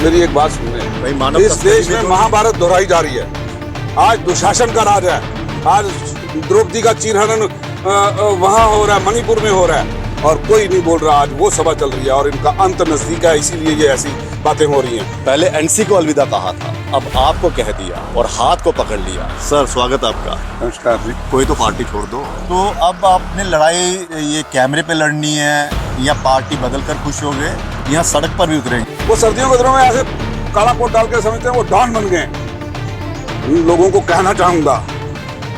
मेरी एक बात सुन भाई, मानव रहे, इस तस्करी देश में में तो- महाभारत दोहराई जा रही है। आज दुशासन का राज है। आज द्रौपदी का चीरहरण वहां हो रहा है, मणिपुर में हो रहा है, और कोई नहीं बोल रहा। आज वो सभा चल रही है और इनका अंत नजदीक है, इसीलिए ये ऐसी बातें हो रही हैं। पहले एनसी को अलविदा कहा था, अब आपको कह दिया और हाथ को पकड़ लिया। सर, स्वागत आपका। नमस्कार जी। कोई तो पार्टी छोड़ दो। तो अब आपने लड़ाई ये कैमरे पे लड़नी है या पार्टी बदल कर खुश हो गए या सड़क पर भी उतरेंगे? वो सर्दियों के दिनों में ऐसे काला कोट डाल के समझते हैं वो डॉन बन गए। उन लोगों को कहना चाहूंगा,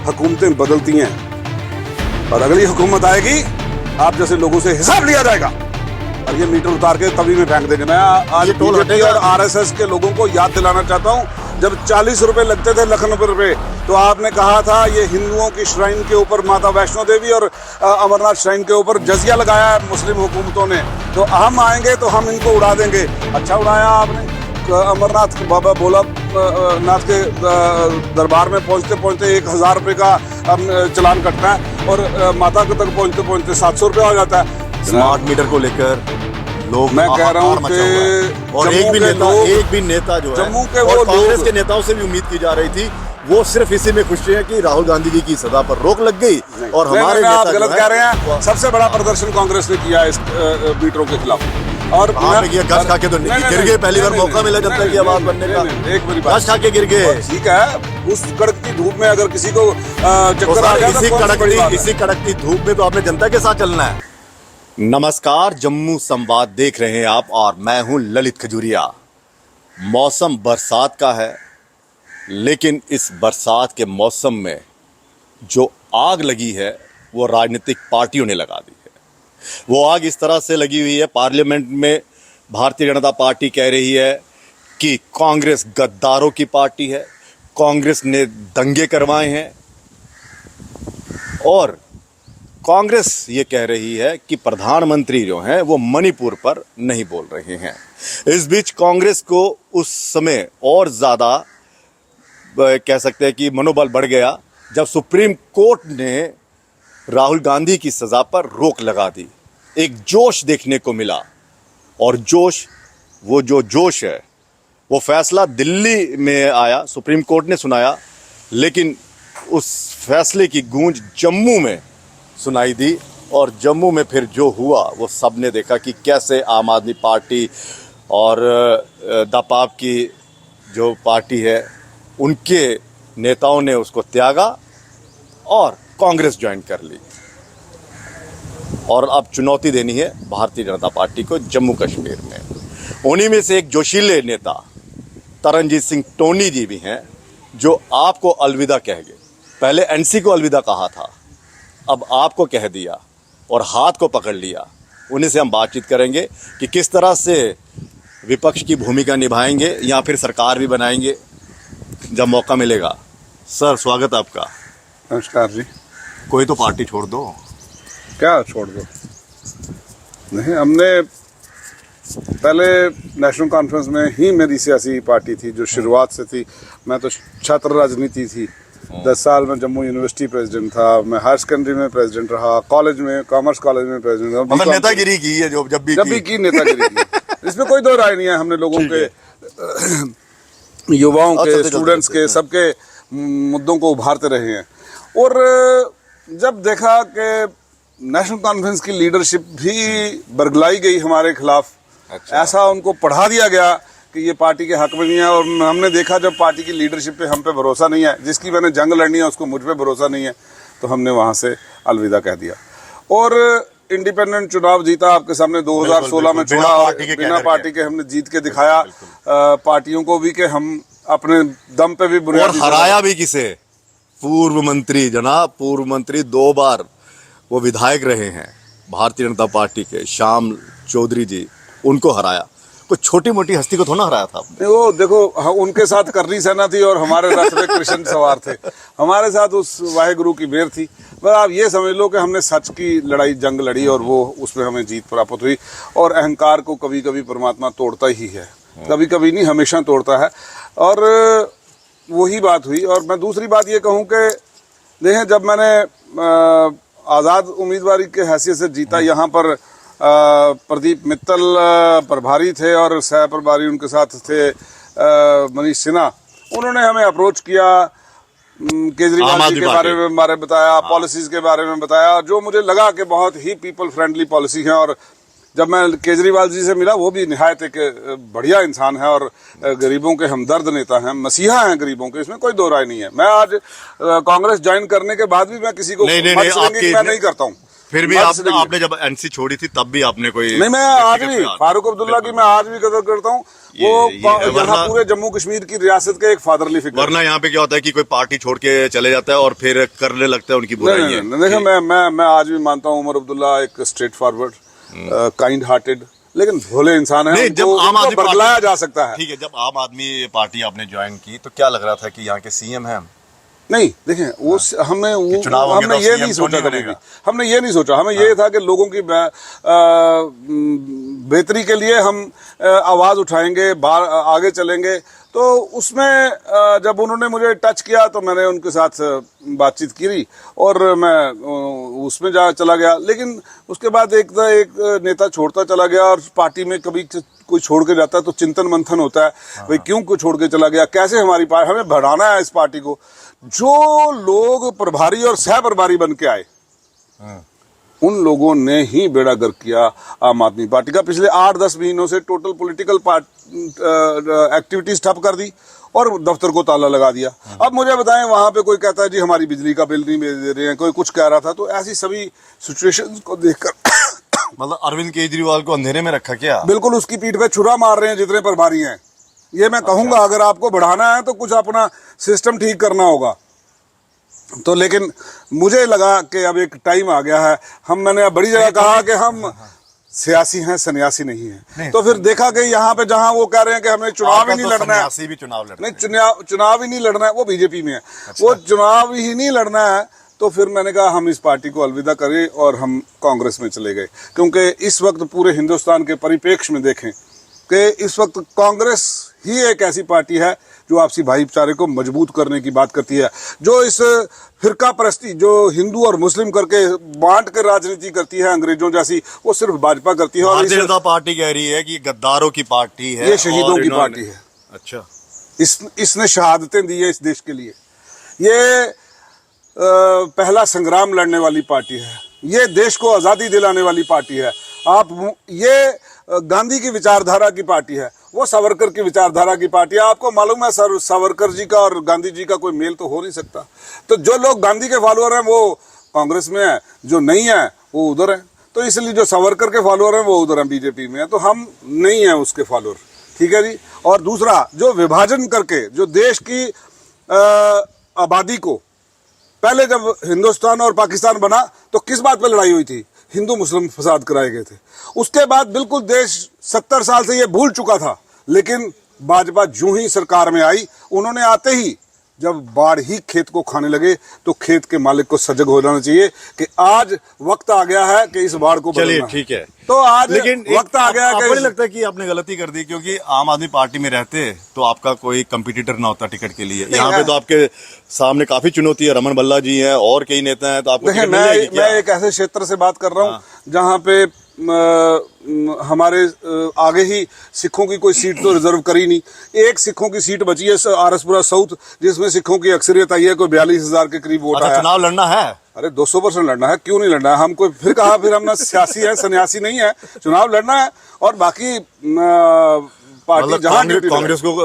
हुकूमतें बदलती हैं और अगली हुकूमत आएगी, आप जैसे लोगों से हिसाब लिया जाएगा और ये मीटर उतार के तभी में फेंक देंगे। मैं आज टोल बीजेपी और आरएसएस के लोगों को याद दिलाना चाहता हूँ, जब 40 रुपए लगते थे लखनऊ रुपए, तो आपने कहा था ये हिंदुओं की श्राइन के ऊपर माता वैष्णो देवी और अमरनाथ श्राइन के ऊपर जजिया लगाया है मुस्लिम हुकूमतों ने, तो हम आएंगे तो हम इनको उड़ा देंगे। अच्छा उड़ाया आपने। अमरनाथ बाबा भोला नाथ के दरबार में पहुंचते पहुंचते 1000 रुपये का चलान कटता है और माता तक पहुंचते पहुंचते 700 रुपये हो जाता है। स्मार्ट मीटर को लेकर लोग, मैं कह रहा हूँ कि और एक भी नेता जो है जम्मू के और वो कांग्रेस लोग, के नेताओं से भी उम्मीद की जा रही थी, वो सिर्फ इसी में खुश हैं कि राहुल गांधी जी की सजा पर रोक लग गई और हमारे नेता आप गलत कह रहे हैं। सबसे बड़ा प्रदर्शन कांग्रेस ने किया इस मीटरों के खिलाफ। और गश खा के तो गिर गए। पहली बार मौका मिला जनता की आवाज बनने का, एक मेरी बात, गश खा के गिर गए। ठीक है, उस कड़कती धूप में अगर किसी को चक्कर आ जाए, इसी कड़कती धूप में तो आपने जनता के साथ चलना है। नमस्कार, जम्मू संवाद देख रहे हैं आप और मैं हूं ललित खजूरिया। मौसम बरसात का है, लेकिन इस बरसात के मौसम में जो आग लगी है वो राजनीतिक पार्टियों ने लगा दी है। वो आग इस तरह से लगी हुई है, पार्लियामेंट में भारतीय जनता पार्टी कह रही है कि कांग्रेस गद्दारों की पार्टी है, कांग्रेस ने दंगे करवाए हैं, और कांग्रेस ये कह रही है कि प्रधानमंत्री जो हैं वो मणिपुर पर नहीं बोल रहे हैं। इस बीच कांग्रेस को उस समय और ज़्यादा कह सकते हैं कि मनोबल बढ़ गया जब सुप्रीम कोर्ट ने राहुल गांधी की सज़ा पर रोक लगा दी। एक जोश देखने को मिला, और जोश है वो फैसला दिल्ली में आया, सुप्रीम कोर्ट ने सुनाया, लेकिन उस फैसले की गूंज जम्मू में सुनाई दी। और जम्मू में फिर जो हुआ वो सब ने देखा कि कैसे आम आदमी पार्टी और दपाप की जो पार्टी है उनके नेताओं ने उसको त्यागा और कांग्रेस ज्वाइन कर ली। और अब चुनौती देनी है भारतीय जनता पार्टी को जम्मू कश्मीर में। उन्हीं में से एक जोशीले नेता तरनजीत सिंह टोनी जी भी हैं, जो आपको अलविदा कह गए। पहले एनसी को अलविदा कहा था, अब आपको कह दिया और हाथ को पकड़ लिया। उन्हीं से हम बातचीत करेंगे कि किस तरह से विपक्ष की भूमिका निभाएंगे या फिर सरकार भी बनाएंगे जब मौका मिलेगा। सर, स्वागत आपका। नमस्कार जी। कोई तो पार्टी छोड़ दो। क्या छोड़ दो? नहीं, हमने पहले नेशनल कॉन्फ्रेंस में ही मेरी सियासी पार्टी थी जो शुरुआत से थी। मैं तो छात्र राजनीति थी, 10 साल में जम्मू यूनिवर्सिटी प्रेसिडेंट था, मैं हायर सेकेंडरी में प्रेसिडेंट रहा, कॉलेज में, कॉमर्स कॉलेज में प्रेसिडेंट रहा। मतलब नेतागिरी की है जो जब भी की नेतागिरी की। इसमें कोई दो राय नहीं है। हमने लोगों के, युवाओं के, स्टूडेंट्स के, सबके मुद्दों को उभारते रहे हैं। और जब देखा कि नेशनल कॉन्फ्रेंस की लीडरशिप भी बरगलाई गई हमारे खिलाफ, ऐसा उनको पढ़ा दिया गया कि ये पार्टी के हक में नहीं है, और हमने देखा जब पार्टी की लीडरशिप पे हम पे भरोसा नहीं है, जिसकी मैंने जंग लड़नी है उसको मुझ पे भरोसा नहीं है, तो हमने वहां से अलविदा कह दिया और इंडिपेंडेंट चुनाव जीता। आपके सामने 2016 में छोड़ा और बिना पार्टी के हमने जीत के दिखाया पार्टियों को भी कि हम अपने दम पे भी बुनियादी, और हराया भी किसे? पूर्व मंत्री, जनाब पूर्व मंत्री 2 बार वो विधायक रहे हैं भारतीय जनता पार्टी के, श्याम चौधरी जी, उनको हराया। कोई छोटी मोटी हस्ती को थोड़ा हराया था आपने। वो देखो, उनके साथ करनी सेना थी और हमारे रथ में कृष्ण सवार थे। हमारे साथ उस वाहेगुरु की मेहर थी। पर आप ये समझ लो कि हमने सच की लड़ाई, जंग लड़ी और वो उसमें हमें जीत प्राप्त हुई। और अहंकार को कभी कभी परमात्मा तोड़ता ही है, कभी कभी नहीं, हमेशा तोड़ता है। और वही बात हुई। और मैं दूसरी बात ये कहूँ कि देखें, जब मैंने आज़ाद उम्मीदवारी के हैसियत से जीता यहाँ पर प्रदीप मित्तल प्रभारी थे और सह प्रभारी उनके साथ थे मनीष सिन्हा। उन्होंने हमें अप्रोच किया, केजरीवाल जी के बारे में बताया, पॉलिसीज के बारे में बताया, जो मुझे लगा कि बहुत ही पीपल फ्रेंडली पॉलिसी है। और जब मैं केजरीवाल जी से मिला, वो भी निहायत एक बढ़िया इंसान है और गरीबों के हमदर्द नेता हैं, मसीहा हैं गरीबों के, इसमें कोई दो राय नहीं है। मैं आज कांग्रेस ज्वाइन करने के बाद भी मैं किसी को मैं नहीं करता हूँ। फिर भी आपने जब एनसी छोड़ी थी तब भी आपने कोई नहीं, मैं आज भी फारूक अब्दुल्ला की मैं आज भी कदर करता हूँ। वो यहाँ पूरे जम्मू कश्मीर की रियासत के एक फादरली फिगर। वरना यहाँ पे क्या होता है कि कोई पार्टी छोड़ के चले जाता है और फिर करने लगता है उनकी बुराई। देखो, मैं आज भी मानता हूँ उमर अब्दुल्ला एक स्ट्रेट फॉरवर्ड, काइंड हार्टेड, लेकिन भोले इंसान है। जब आम आदमी बदलाया जा सकता है। ठीक है, जब आम आदमी पार्टी आपने ज्वाइन की तो क्या लग रहा था कि यहाँ के सीएम हैं? नहीं, देखें, वो हमने ये नहीं सोचा कभी भी। हमने ये नहीं सोचा। हमें ये था कि लोगों की बेहतरी के लिए हम आवाज उठाएंगे, आगे चलेंगे। तो उसमें जब उन्होंने मुझे टच किया तो मैंने उनके साथ बातचीत की और मैं उसमें चला गया। लेकिन उसके बाद एक नेता छोड़ता चला गया और पार्टी में कभी कोई छोड़ के जाता है तो चिंतन मंथन होता है, भाई क्यों कोई छोड़ के चला गया, कैसे हमारी पार्टी, हमें बढ़ाना है इस पार्टी को। जो लोग प्रभारी और सह प्रभारी बन के आए, उन लोगों ने ही बेड़ा गर्क किया आम आदमी पार्टी का। पिछले 8-10 महीनों से टोटल पॉलिटिकल एक्टिविटीज ठप कर दी और दफ्तर को ताला लगा दिया। अब मुझे बताएं, वहां पे कोई कहता है जी हमारी बिजली का बिल नहीं दे रहे हैं, कोई कुछ कह रहा था। तो ऐसी सभी सिचुएशंस को देखकर मतलब अरविंद केजरीवाल को अंधेरे में रखा क्या? बिल्कुल, उसकी पीठ पे छुरा मार रहे हैं जितने प्रभारी हैं। ये मैं कहूंगा, अगर आपको बढ़ाना है तो कुछ अपना सिस्टम ठीक करना होगा। तो लेकिन मुझे लगा कि अब एक टाइम आ गया है। मैंने बड़ी जगह कहा कि हम सियासी हैं, सन्यासी नहीं है। तो फिर देखा कि यहाँ पे जहां वो कह रहे हैं कि हमें चुनाव ही नहीं लड़ना है, चुनाव ही नहीं लड़ना है, वो बीजेपी में है। वो चुनाव ही नहीं लड़ना है, तो फिर मैंने कहा हम इस पार्टी को अलविदा करें और हम कांग्रेस में चले गए। क्योंकि इस वक्त पूरे हिंदुस्तान के परिप्रेक्ष्य में देखें कि इस वक्त कांग्रेस ही एक ऐसी पार्टी है जो आपसी भाईचारे को मजबूत करने की बात करती है, जो इस फिरका परस्ती, जो हिंदू और मुस्लिम करके बांट कर राजनीति करती है अंग्रेजों जैसी, वो सिर्फ भाजपा करती है। और भारतीय जनता पार्टी कह रही है कि गद्दारों की पार्टी है, ये शहीदों की पार्टी है। अच्छा, इसने शहादतें दी है इस देश के लिए। ये पहला संग्राम लड़ने वाली पार्टी है, ये देश को आजादी दिलाने वाली पार्टी है। ये गांधी की विचारधारा की पार्टी है, वो सावरकर की विचारधारा की पार्टी है। आपको मालूम है सावरकर जी का और गांधी जी का कोई मेल तो हो नहीं सकता। तो जो लोग गांधी के फॉलोअर हैं वो कांग्रेस में है, जो नहीं है वो उधर है। तो इसलिए जो सावरकर के फॉलोअर हैं वो उधर हैं, बीजेपी में है। तो हम नहीं है उसके फॉलोअर, ठीक है जी। और दूसरा, जो विभाजन करके जो देश की आबादी को, पहले जब हिंदुस्तान और पाकिस्तान बना तो किस बात पर लड़ाई हुई थी? हिंदू मुस्लिम फसाद कराए गए थे। उसके बाद बिल्कुल देश 70 साल से ये भूल चुका था। लेकिन भाजपा जो ही सरकार में आई, उन्होंने आते ही जब बाढ़ ही खेत को खाने लगे तो खेत के मालिक को सजग हो जाना चाहिए कि आज वक्त आ गया है कि इस बाढ़ को चलिए ठीक है। तो आज लेकिन वक्त आ गया है। आपको नहीं लगता कि आपने गलती कर दी? क्योंकि आम आदमी पार्टी में रहते तो आपका कोई कंपटीटर ना होता टिकट के लिए। यहाँ पे तो आपके सामने काफी चुनौती है, रमन भल्ला जी हैं और कई नेता हैं, तो आपको टिकट मिल जाएगी क्या? मैं एक ऐसे क्षेत्र से बात कर रहा हूँ जहाँ पे हमारे आगे ही सिखों की कोई सीट तो रिजर्व करी नहीं। एक सिखों की सीट बची है आरसपुरा साउथ, जिसमें सिखों की अक्सरियत आई है, कोई 42,000 के करीब वोट आया। चुनाव लड़ना है? अरे 200% लड़ना है, क्यों नहीं लड़ना है? हम कोई फिर कहा फिर हम ना सियासी है, सन्यासी नहीं है। चुनाव लड़ना है और बाकी पार्टी जहाँ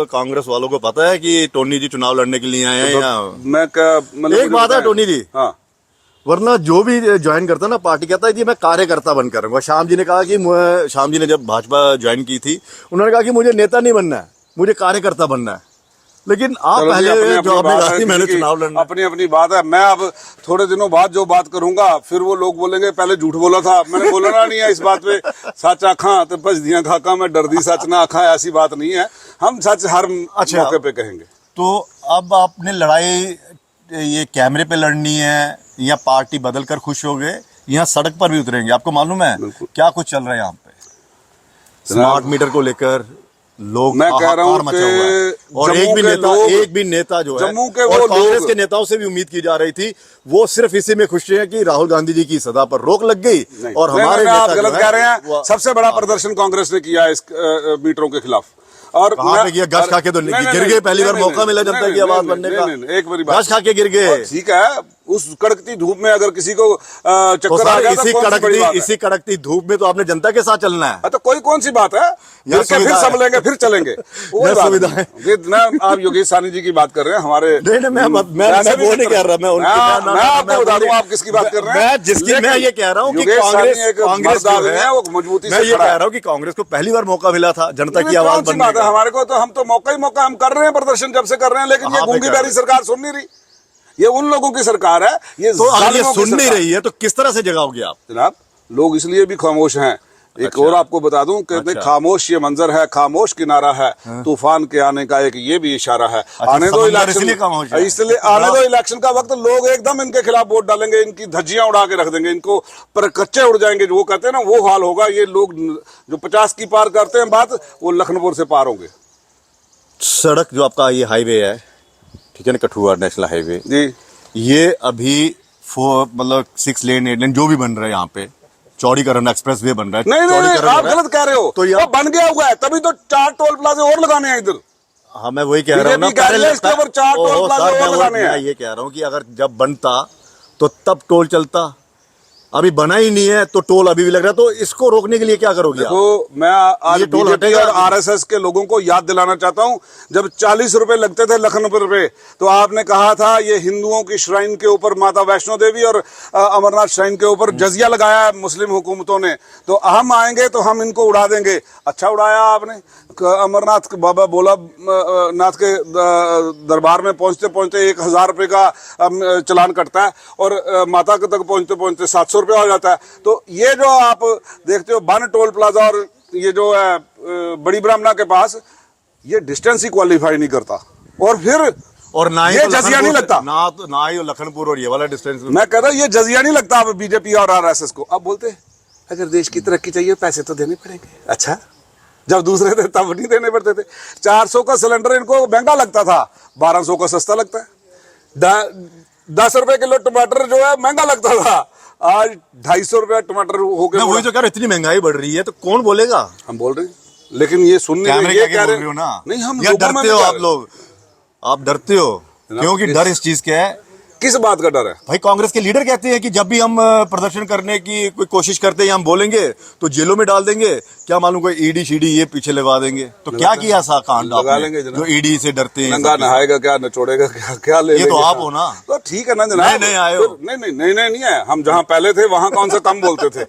कांग्रेस वालों को पता है कि टोनी जी चुनाव लड़ने के लिए आए हैं। मैं एक बात है टोनी जी, हाँ, वरना जो भी ज्वाइन करता है ना पार्टी, कहता है कि मैं कार्यकर्ता बनकर रहूंगा। श्याम जी ने कहा कि श्याम जी ने जब भाजपा ज्वाइन की थी, उन्होंने कहा कि मुझे नेता नहीं बनना है, मुझे कार्यकर्ता बनना है। लेकिन आप पहले मैंने चुनाव लड़ना, अपनी अपनी बात है। मैं अब थोड़े दिनों बाद जो बात करूंगा फिर वो लोग बोलेंगे पहले झूठ बोला था। मैंने बोलना नहीं है इस बात पे। सच आखा तो बच दिया खाका, मैं डरदी सच ना आखा, ऐसी बात नहीं है। हम सच हर मौके पे कहेंगे। तो अब आपने लड़ाई ये कैमरे पे लड़नी है या पार्टी बदल कर खुश हो गए, यहाँ सड़क पर भी उतरेंगे? आपको मालूम है क्या कुछ चल रहा है यहाँ पे स्मार्ट मीटर को लेकर, लोग मैं कह रहा हूं हाहाकार मचा हुआ है। कि और जम्मू एक भी नेता जो है, जम्मू के और वो कांग्रेस लोग के नेताओं से भी उम्मीद की जा रही थी, वो सिर्फ इसी में खुश हैं कि राहुल गांधी जी की सदा पर रोक लग गई। और हमारे नहीं, आप नेता गलत जो कह रहे हैं। वो- सबसे बड़ा प्रदर्शन कांग्रेस ने किया है इस मीटरों के खिलाफ। और कहां पे किया? गश खा के तो गिर गए। पहली बार मौका मिला जनता की आवाज बनने का। एक बारी बात गश खा के गिर गए। ठीक है, उस कड़कती धूप में अगर किसी को तो चक्कर आ सर गया तो कौन सी बड़ी बात है? इसी कड़कती धूप में तो आपने जनता के साथ चलना है। तो कोई कौन सी बात है? यह फिर सुविधा है। संभलेंगे, फिर चलेंगे। यह सुविधा है। ना आप योगेश साहनी जी की बात कर रहे हैं हमारे। नहीं, मैं वो नहीं कह रहा। मैं आपको बता दूं आप किसकी बात कर रहे हैं। मैं ये कह रहा हूँ कि कांग्रेस जो है वो मजबूती मैं से ये खड़ा कह है। रहा हूँ कि कांग्रेस को पहली बार मौका मिला था जनता की नहीं, आवाज कौन सी बनने बात है? का। हमारे को तो हम तो मौका ही मौका हम कर रहे हैं, प्रदर्शन जब से कर रहे हैं, लेकिन ये कहाँ पे गूंगी कर बैरी रहे हैं? सरकार सुन नहीं रही। ये उन लोगों की सरकार है। ये तो अगर ये जालिमों की सुन नहीं सरकार। रही है तो किस तरह से जगाओगे आप? जनाब, लोग इसलिए भी खामोश हैं। एक अच्छा। और आपको बता दूं, कहते अच्छा। खामोश ये मंजर है, खामोश किनारा है, तूफान के आने का एक ये भी इशारा है। आने दो समंदर इसलिए खामोश है। इसलिए आने दो इलेक्शन का वक्त, लोग एकदम इनके खिलाफ वोट डालेंगे, इनकी धज्जियां उड़ा के रख देंगे, इनको पर कच्चे उड़ जाएंगे। वो कहते हैं ना, वो हाल होगा। ये लोग जो 50 की पार करते हैं बात, वो लखनपुर से पार होंगे। सड़क जो आपका ये हाईवे है, ठीक है ना, कठुआ नेशनल हाईवे जी, ये अभी मतलब 6 लेन 8 लेन जो भी बन रहा है, यहाँ पे चौड़ीकरण एक्सप्रेस वे बन रहा है। नहीं नहीं, चौड़ीकरण आप हो रहा है। गलत कह रहे हो। तो वो बन गया हुआ है, तभी तो 4 टोल प्लाजे और लगाने हैं इधर। हाँ, मैं वही कह रहा हूँ ना। बीजेपी कह रही है इसके ऊपर 4 टोल प्लाजे और लगाने हैं। मैं ये कह रहा हूँ कि अगर जब बनता तो तब टोल चलता, अभी बना ही नहीं है तो टोल अभी भी लग रहा है। तो इसको रोकने के लिए क्या करोगे आप? तो मैं आज ये टोल बीजेपी हटेगा? और आरएसएस के लोगों को याद दिलाना चाहता हूं, जब 40 रुपए लगते थे लखनपुर पे, तो आपने कहा था ये हिंदुओं की श्राइन के ऊपर, माता वैष्णो देवी और अमरनाथ श्राइन के ऊपर जजिया लगाया है मुस्लिम हुकूमतों ने, तो हम आएंगे तो हम इनको उड़ा देंगे। अच्छा उड़ाया आपने। अमरनाथ बाबा भोला नाथ के दरबार में पहुंचते पहुंचते 1000 रुपए का चलान कटता है, और माता के तक पहुंचते पहुंचते 700 रुपया हो जाता है। तो ये जो आप देखते हो बन टोल प्लाजा और ये जो है बड़ी ब्राह्मणा के पास, ये डिस्टेंस ही क्वालिफाई नहीं करता। और फिर और ना ही ये तो जजिया नहीं लगता। ना ही लखनपुर और ये वाला डिस्टेंस। मैं कह रहा हूं ये जजिया नहीं लगता अब बीजेपी और आरएसएस को। अब बोलते अगर देश की तरक्की चाहिए पैसे तो देने पड़ेंगे। अच्छा, जब दूसरे थे तब नहीं देने पड़ते थे। 400 का सिलेंडर इनको महंगा लगता था, 1200 का सस्ता लगता है। 10 रुपए किलो टमाटर जो है महंगा लगता था, आज 250 रुपया टमाटर हो गया। वही तो कह रहा, इतनी महंगाई बढ़ रही है तो कौन बोलेगा? हम बोल रहे हैं, लेकिन ये सुनने कैमरे ये के कह आगे रहे बोल रहे हो ना। नहीं, हम या लोगों में डरते हो भी आप लोग? आप डरते हो क्योंकि डर इस चीज का है। किस बात का डर है? भाई कांग्रेस के लीडर कहते हैं कि जब भी हम प्रदर्शन करने की कोई कोशिश करते हैं या हम बोलेंगे तो जेलों में डाल देंगे। क्या मालूम कोई ईडी शीडी ये पीछे लगा देंगे। तो क्या किया सा कांड लगा आपने, लेंगे जनाब। जो ईडी से डरते हैं? नंगा नहाएगा क्या, नचोड़ेगा क्या, क्या ले ये तो लेंगे? आप हो ना। तो ठीक है ना जनाब। नहीं आए हो। नहीं है। हम जहां पहले थे वहां कौन सा कम बोलते थे,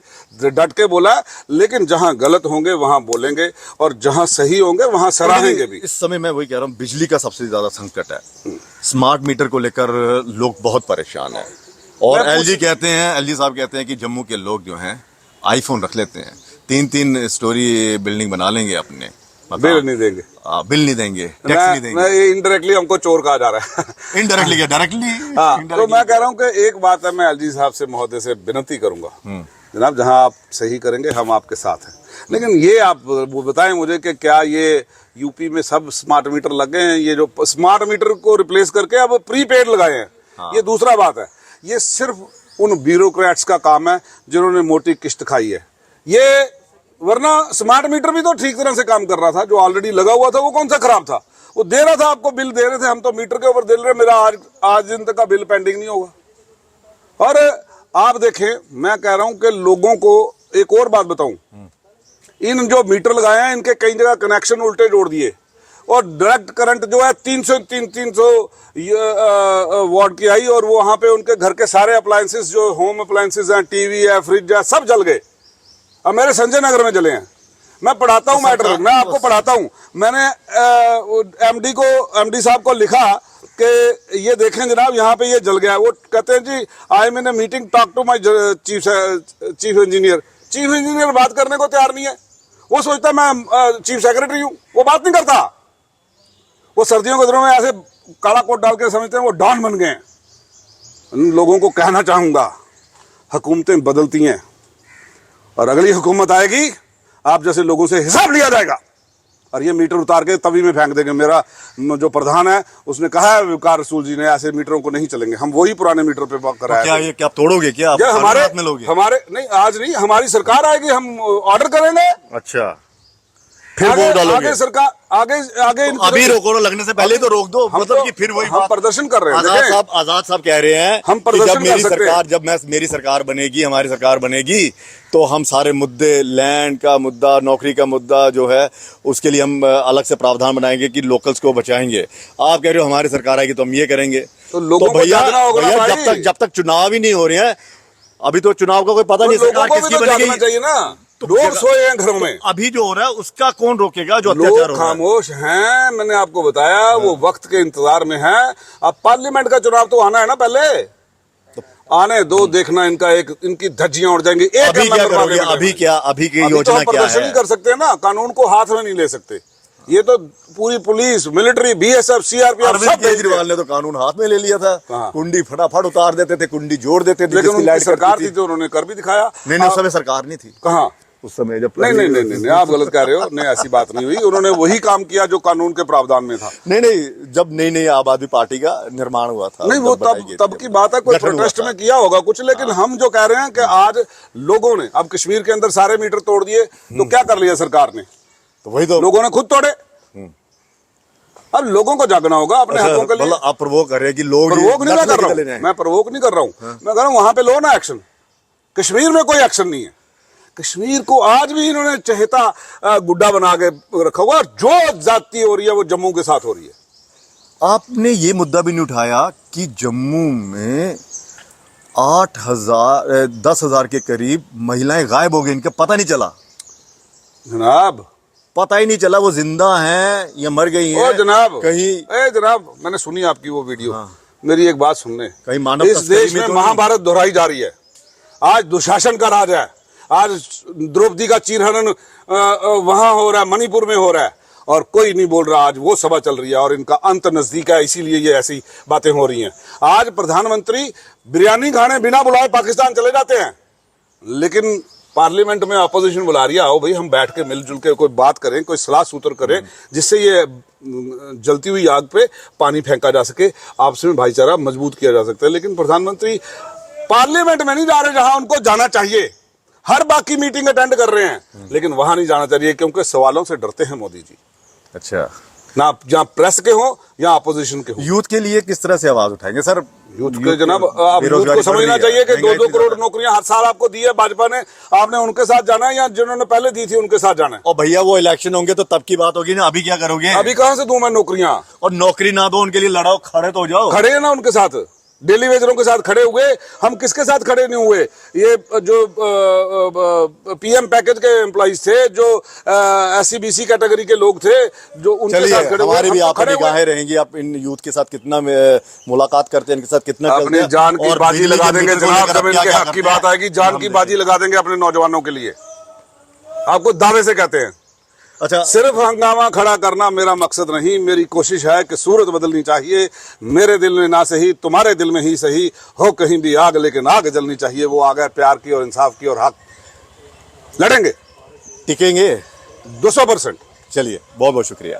डट के बोला। लेकिन जहां गलत होंगे वहां बोलेंगे, और जहां सही होंगे वहां सराहेंगे भी। इस समय मैं वही कह रहा हूँ, बिजली का सबसे ज्यादा संकट है। स्मार्ट मीटर को लेकर लोग बहुत परेशान है। और एलजी साहब कहते हैं कि जम्मू के लोग जो हैं आईफोन रख लेते हैं, 3-3 स्टोरी बिल्डिंग बना लेंगे अपने, बिल नहीं देंगे। बिल नहीं देंगे, टैक्स नहीं देंगे। इनडायरेक्टली हमको चोर कहा जा रहा है। इनडायरेक्टली क्या डायरेक्टली? हाँ, तो मैं कह रहा हूँ कि एक बात है, मैं एलजी साहब से महोदय से विनती करूंगा, जनाब जहां आप सही करेंगे हम आपके साथ हैं, लेकिन ये आप वो बताएं मुझे कि क्या ये यूपी में सब स्मार्ट मीटर लग गए हैं? ये जो स्मार्ट मीटर को रिप्लेस करके अब प्रीपेड लगाए हैं, ये दूसरा बात है। ये सिर्फ उन ब्यूरोक्रेट्स का काम है जिन्होंने मोटी किस्त खाई है। ये वरना स्मार्ट मीटर भी तो ठीक तरह से काम कर रहा था, जो ऑलरेडी लगा हुआ था वो कौन सा खराब था? वो दे रहा था, आपको बिल दे रहे थे। हम तो मीटर के ऊपर दे रहे, मेरा आज दिन तक का बिल पेंडिंग नहीं होगा। और आप देखें, मैं कह रहा हूं कि लोगों को एक और बात बताऊं, इन जो मीटर लगाए हैं इनके कई जगह कनेक्शन उल्टे जोड़ दिए, और डायरेक्ट करंट जो है 300 वाट की आई, और वो वहां पे उनके घर के सारे अप्लायंसेस जो होम अप्लायंसेस हैं, टीवी है, फ्रिज है, सब जल गए। अब मेरे संजय नगर में जले हैं। मैं पढ़ाता हूं मैटर, मैं आपको पढ़ाता हूं। मैंने एमडी साहब को लिखा कि ये देखें जनाब यहाँ पे ये जल गया है। वो कहते हैं जी I am in a meeting, talk to my chief engineer. Chief engineer बात करने को तैयार नहीं है। वो सोचता मैं चीफ सेक्रेटरी हूं, वो बात नहीं करता। वो सर्दियों के दिनों में ऐसे काला कोट डाल के समझते हैं वो डॉन बन गए हैं। उन लोगों को कहना चाहूंगा, हुकूमतें बदलती हैं और अगली हुकूमत आएगी, आप जैसे लोगों से हिसाब लिया जाएगा। और ये मीटर उतार के तवी में फेंक देंगे। मेरा जो प्रधान है उसने कहा है, विकार रसूल जी ने, ऐसे मीटरों को नहीं चलेंगे, हम वही पुराने मीटर पे कराया। क्या ये क्या आप तोड़ोगे क्या? ये हमारे हाथ में लोगे? हमारे नहीं, आज नहीं, हमारी सरकार आएगी, हम ऑर्डर करेंगे। अच्छा, फिर वोट डालोगे? आगे सरकार आगे तो अभी रोको ना, लगने से पहले तो रोक दो। मतलब कि फिर वही हम प्रदर्शन कर रहे हैं। आजाद साहब कह रहे हैं हम कि प्रदर्शन जब मेरी कर सकते हैं। सरकार, जब मेरी सरकार बनेगी, हमारी सरकार बनेगी, तो हम सारे मुद्दे, लैंड का मुद्दा, नौकरी का मुद्दा जो है, उसके लिए हम अलग से प्रावधान बनाएंगे कि लोकल्स को बचाएंगे। आप कह रहे हो हमारी सरकार आएगी तो हम ये करेंगे। तो लोगों को जागना होगा ना भाई। जब तक चुनाव ही नहीं हो रहे हैं, अभी तो चुनाव का कोई पता नहीं, सरकार किसकी बनेगी चाहिए ना। लोग सोए हैं घरों में, अभी जो हो रहा है उसका कौन रोकेगा? जो अत्याचार हो रहा है, खामोश हैं। मैंने आपको बताया वो वक्त के इंतजार में है। अब पार्लियामेंट का चुनाव तो आना है ना, पहले आने दो, देखना इनका इनकी धज्जियां उड़ जाएंगी। अभी क्या करोगे? अभी की योजना क्या प्रदर्शन ही कर सकते हैं ना, कानून को हाथ में नहीं ले सकते। ये तो पूरी police, military, BSF, CRPF, Arvind Kejriwal ने तो कानून हाथ में ले लिया था। कुंडी फटाफट उतार देते थे, कुंडी जोड़ देते थे। लेकिन उनकी सरकार थी तो उन्होंने कर भी दिखाया। नहीं, उस समय सरकार नहीं थी। कहाँ उस समय जब नहीं, आप गलत कह रहे हो। नहीं, ऐसी बात नहीं हुई। उन्होंने वही काम किया जो कानून के प्रावधान में था। नहीं, जब नई आम आदमी पार्टी का निर्माण हुआ था, नहीं, वो तब की बात है। कोई प्रोटेस्ट में किया होगा कुछ, लेकिन हम जो कह रहे हैं कि आज लोगों ने, अब कश्मीर के अंदर सारे मीटर तोड़ दिए, तो क्या कर लिया सरकार ने? तो वही तो लोगों ने खुद तोड़े। अब लोगों को जागना होगा अपने हकों के लिए। आप प्रवोक कर रहे हैं कि लोग, प्रवोक नहीं कर रहा हूं मैं, प्रवोक नहीं कर रहा हूं मैं कह रहा हूं वहां पे लो ना एक्शन। कश्मीर में कोई एक्शन नहीं है। कश्मीर को आज भी इन्होंने चहेता गुड्डा बना के रखा हुआ। जो जाती हो रही है वो जम्मू के साथ हो रही है। आपने ये मुद्दा भी नहीं उठाया कि जम्मू में 10,000 के करीब महिलाएं गायब हो गई, इनका पता नहीं चला। जनाब पता ही नहीं चला वो जिंदा हैं या मर गई हैं। जनाब कहीं जनाब, मैंने सुनी आपकी वो वीडियो। मेरी एक बात सुनने, कहीं मानव इस देश में महाभारत दोहराई जा रही है। आज दुशासन का राज है। आज द्रौपदी का चीरहरण वहां हो रहा है, मणिपुर में हो रहा है, और कोई नहीं बोल रहा। आज वो सभा चल रही है और इनका अंत नजदीक है, इसीलिए ये ऐसी बातें हो रही हैं। आज प्रधानमंत्री बिरयानी खाने बिना बुलाए पाकिस्तान चले जाते हैं, लेकिन पार्लियामेंट में अपोजिशन बुला रही है। आओ भाई, हम बैठ के मिलजुल के कोई बात करें, कोई सलाह सूत्र करें, जिससे ये जलती हुई आग पे पानी फेंका जा सके, आपस में भाईचारा मजबूत किया जा सकता है। लेकिन प्रधानमंत्री पार्लियामेंट में नहीं जा रहे जहां उनको जाना चाहिए। हर बाकी मीटिंग अटेंड कर रहे हैं, लेकिन वहां नहीं जाना चाहिए, क्योंकि सवालों से डरते हैं मोदी जी। अच्छा, ना जहां प्रेस के हो या अपोजिशन के हो। यूथ के लिए किस तरह से आवाज उठाएंगे सर? यूथ के जनाब, आप यूथ को समझना चाहिए कि 2-2 करोड़ नौकरियां हर साल आपको दी है भाजपा ने। आपने उनके साथ जाना है या जिन्होंने पहले दी थी उनके साथ जाना है? और भैया वो इलेक्शन होंगे तो तब की बात होगी ना, अभी क्या करोगे? अभी कहां से दूं मैं नौकरियां? और नौकरी ना दो, उनके लिए लड़ाओ, खड़े तो हो जाओ। खड़े हैं ना उनके साथ, डेली वेजरों के साथ खड़े हुए। हम किसके साथ खड़े नहीं हुए? ये जो पीएम पैकेज के एम्प्लॉइज थे, जो SC/BC कैटेगरी के लोग थे, जो उनके साथ खड़े हुए। हमारी भी आप निगाहें रहेंगी, आप इन यूथ के साथ कितना मुलाकात करते हैं, इनके साथ कितना अपनी जान की बाजी लगा देंगे जनाब। जब इनके हक की बात आएगी, जान की बाजी लगा देंगे अपने नौजवानों के लिए। आपको दावे से कहते हैं। अच्छा, सिर्फ हंगामा खड़ा करना मेरा मकसद नहीं। मेरी कोशिश है कि सूरत बदलनी चाहिए। मेरे दिल में ना सही, तुम्हारे दिल में ही सही हो कहीं भी आग, लेकिन आग जलनी चाहिए। वो आग है प्यार की और इंसाफ की, और हक लड़ेंगे, टिकेंगे 200%। चलिए, बहुत बहुत शुक्रिया।